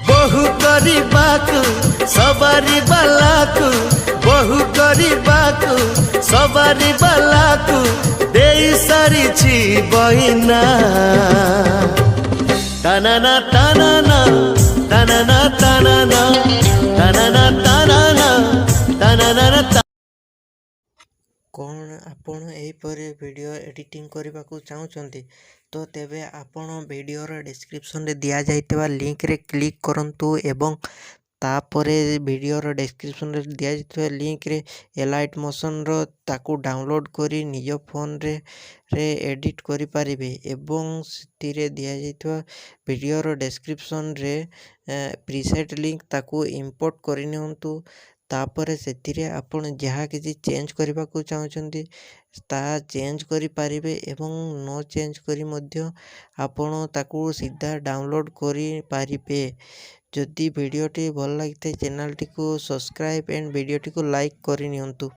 बहु କରିବାକୁ ସବାରି ବାଲାକୁ ବହୁ କରିବାକୁ ସବାରି ବାଲାକୁ ଦେଇ ସାରିଛି ବଇନା ତାନାନା ତାନାନା ତାନାନା ତାନାନା ତାନାନା ତାନାନା ତାନାନା। କ'ଣ ଆପଣ ଏହିପରି ଭିଡ଼ିଓ ଏଡ଼ିଟିଂ କରିବାକୁ ଚାହୁଁଛନ୍ତି ତ ତେବେ ଆପଣ ଭିଡ଼ିଓର ଡେସ୍କ୍ରିପସନ୍ରେ ଦିଆଯାଇଥିବା ଲିଙ୍କରେ କ୍ଲିକ୍ କରନ୍ତୁ ଏବଂ ତାପରେ ଭିଡ଼ିଓର ଡେସ୍କ୍ରିପସନ୍ରେ ଦିଆଯାଇଥିବା ଲିଙ୍କରେ ଏଲାଇଟ୍ ମୋସନ୍ର ତାକୁ ଡାଉନଲୋଡ଼୍ କରି ନିଜ ଫୋନ୍ରେ ଏଡ଼ିଟ୍ କରିପାରିବେ ଏବଂ ସେଥିରେ ଦିଆଯାଇଥିବା ଭିଡ଼ିଓର ଡେସ୍କ୍ରିପସନ୍ରେ ପ୍ରିସେଟ୍ ଲିଙ୍କ ତାକୁ ଇମ୍ପୋର୍ଟ କରିନିଅନ୍ତୁ। ତାପରେ ସେଥିରେ ଆପଣ ଯାହା କିଛି ଚେଞ୍ଜ କରିବାକୁ ଚାହୁଁଛନ୍ତି ତାହା ଚେଞ୍ଜ କରିପାରିବେ ଏବଂ ନ ଚେଞ୍ଜ କରି ମଧ୍ୟ ଆପଣ ତାକୁ ସିଧା ଡାଉନଲୋଡ଼୍ କରିପାରିବେ। ଯଦି ଭିଡ଼ିଓଟି ଭଲ ଲାଗିଥାଏ ଚ୍ୟାନେଲଟିକୁ ସବସ୍କ୍ରାଇବ୍ ଏଣ୍ଡ ଭିଡ଼ିଓଟିକୁ ଲାଇକ୍ କରିନିଅନ୍ତୁ।